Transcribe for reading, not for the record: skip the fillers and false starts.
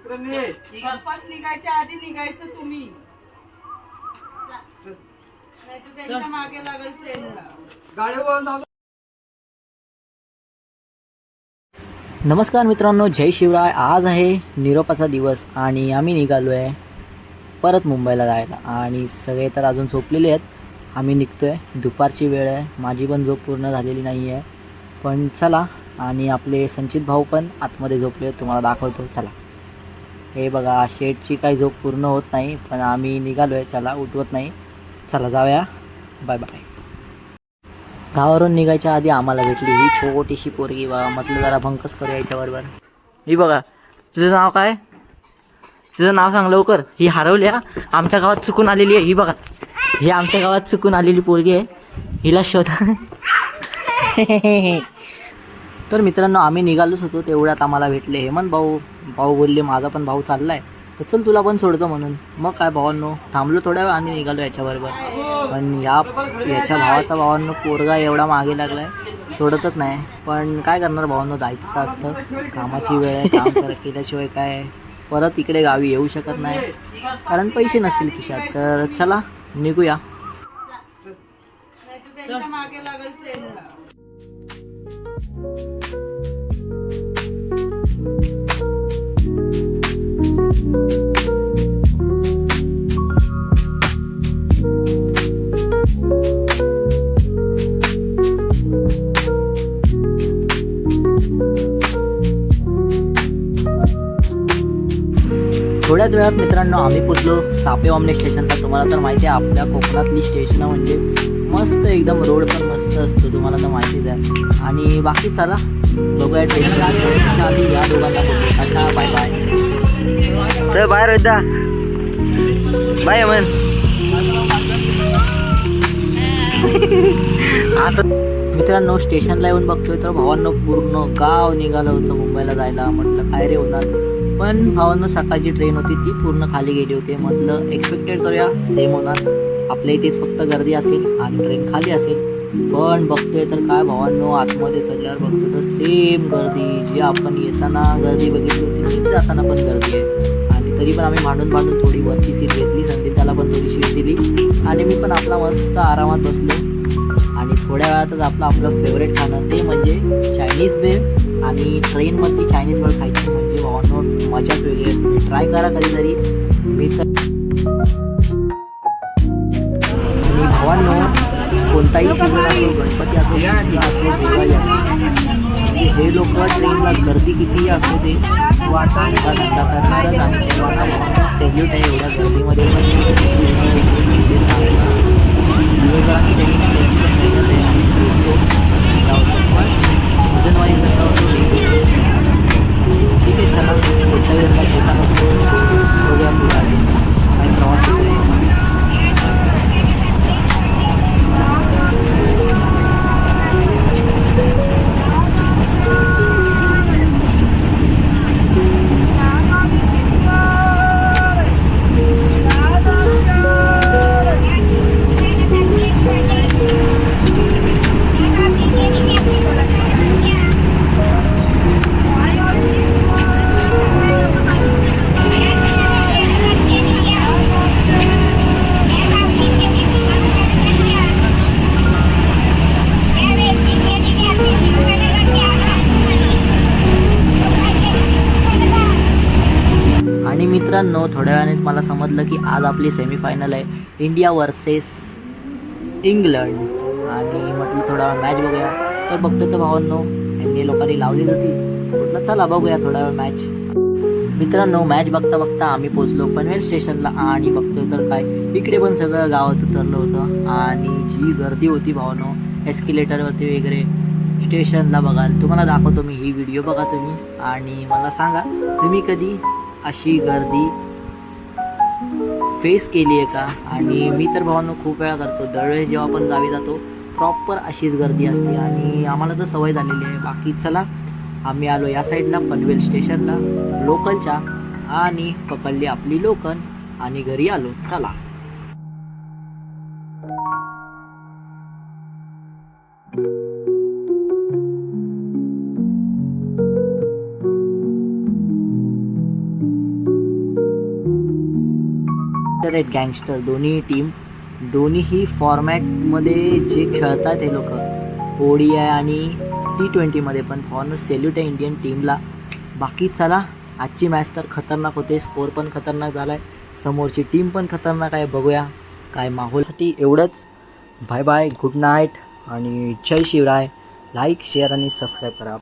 वापस निघायच्या आधी निघायचं तुम्ही, नाही तर त्यांच्या मागे लागेल ट्रेनला. नमस्कार मित्रांनो, जय शिवराय. आज आहे निरोपाचा दिवस आणि आम्ही निघालो आहे परत मुंबईला जायला. आणि सगळे तर अजून झोपलेले आहेत. आम्ही निघतो आहे, दुपारची वेळ आहे, माझी पण झोप पूर्ण झालेली नाही आहे. पण चला, आणि आपले संचित भाऊ पण आतमध्ये झोपले, तुम्हाला दाखवतो. चला, हे बघा, शेटची काही झोप पूर्ण होत नाही, पण आम्ही निघालो आहे. चला, उठवत नाही. चला जाऊया, बाय बाय. गावावरून निघायच्या आधी आम्हाला भेटली ही छोटीशी पोरगी. बघा, म्हटलं जरा भंकस करू याच्याबरोबर. ही बघा, तुझं नाव काय? तुझं नाव सांग लवकर. ही हरवली आहे, आमच्या गावात चुकून आलेली आहे. ही बघा, ही आमच्या गावात चुकून आलेली पोरगी आहे, हिला शोधा. तर मित्रांनो, आम्ही निघालोच होतो, तेवढ्यात आम्हाला भेटले हेमंत भाऊ. भाऊ बोलले माझा पण भाऊ चालला आहे, तर चल तुला पण सोडतो म्हणून. मग काय भावांनो, थांबलो थोड्या वेळ आणि निघालो याच्याबरोबर. पण याच्या भावांनो पोरगा एवढा मागे लागला आहे, सोडतच नाही. पण काय करणार भावांनो, जायचं तर असतं, कामाची वेळ आहे, काम केल्याशिवाय काय परत इकडे गावी येऊ शकत नाही, कारण पैसे नसतील खिशात. तर चला निघूया. नाही तर त्यांच्या मागे लागेल ट्रेनला. थोड्याच वेळात मित्रांनो आम्ही पोचलो सापेवामने स्टेशनला. तुम्हाला तर माहिती आहे, आपल्या कोकणातली स्टेशनं म्हणजे मस्त एकदम, रोड पण मस्त असतो, तुम्हाला तर माहितीच आहे. आणि बाकी चला बघूया ट्रेनच्या आधी या दोघांना बघू. Tata, bye bye. तर बाय रोहिता, बाय मन. आता मित्रांनो स्टेशनला येऊन बघतोय तर भावांनो पूर्ण गाव निघालं होतं मुंबईला जायला. म्हटलं काय रे होणार, पण भावांनो सकाळची ट्रेन होती ती पूर्ण खाली गेली होती. म्हटलं एक्सपेक्टेड करूया सेम होणार, आपल्या इथेच फक्त गर्दी असेल आणि ट्रेन खाली असेल. पण बघतोय तर काय भावांनो, आतमध्ये चढल्यावर बघतो तर सेम गर्दी, जी आपण येताना गर्दी बघितली होती तीच जाताना पण गर्दी आहे. आणि तरी पण आम्ही भांडून थोडी वरची सीट घेतली, संदीप त्याला पण थोडी सीट दिली आणि मी पण आपला मस्त आरामात बसलो. आणि थोड्या वेळातच आपलं फेवरेट खाणं ते म्हणजे चायनीज भेळ. आणि ट्रेनमधली चायनीज भेळ खायची म्हणजे भावांनो मजाच वेगळी आहे. तुम्ही ट्राय करा कधीतरी. मी तर आणि भावांनो कोणताही सीझन असो, गणपती असो, सुट्टी असो, दिवाळी असो, म्हणजे हे लोक ट्रेनला गर्दी कितीही असो ते वाटा धंदा करणारच. आणि तेव्हा सेल्यूट आहे एवढ्या गर्दीमध्ये दिवसभराची त्यांची पण मेहनत आहे. आणि पण सीझन वाईज धंदा होतो ते. ठीक आहे, चला कोणताही धंदा छोटा नसतो, बघूया पुढे आले काही प्रवास होतो. आणि मित्रांनो थोड्या वेळाने मला समजलं की आज आपली सेमीफायनल आहे, इंडिया वर्सेस इंग्लंड. आणि म्हटलं थोडा मॅच बघूया. तर बघतो तर भावांनो यांनी लोकांनी लावली होती, तर म्हटलं चला बघूया थोडा वेळ मॅच. मित्रांनो मॅच बघता बघता आम्ही पोचलो पनवेल स्टेशनला. आणि बघतोय तर काय इकडे पण सगळं गावात उतरलं होतं. आणि जी गर्दी होती भावांनो, एस्केलेटरवरती वगैरे स्टेशनला बघाल, तुम्हाला दाखवतो मी, ही व्हिडिओ बघा तुम्ही आणि मला सांगा तुम्ही कधी अशी गर्दी फेस केली आहे का. आणि मी तर भावांनो खूप वेळा करतो, दरवेळेस जेव्हा आपण गावी जातो प्रॉपर अशीच गर्दी असते आणि आम्हाला तर सवय झालेली आहे. बाकी चला, आम्ही आलो या साईडला पनवेल स्टेशनला लोकलच्या, आणि पकडली आपली लोकल आणि घरी आलो. चला. गँगस्टर आहेत, गँगस्टर. दोन्ही टीम दोन्हीही फॉर्मॅटमध्ये जे खेळतात हे लोक ODI आणि T20मध्ये पण फॉर्न सेल्यूट आहे इंडियन टीमला. बाकी चला, आजची मॅच तर खतरनाक होते, स्कोअर पण खतरनाक झाला आहे, समोरची टीम पण खतरनाक आहे. बघूया काय माहोलसाठी. एवढंच. बाय बाय, गुड नाईट आणि जय शिवराय. लाईक शेअर आणि सबस्क्राईब करा.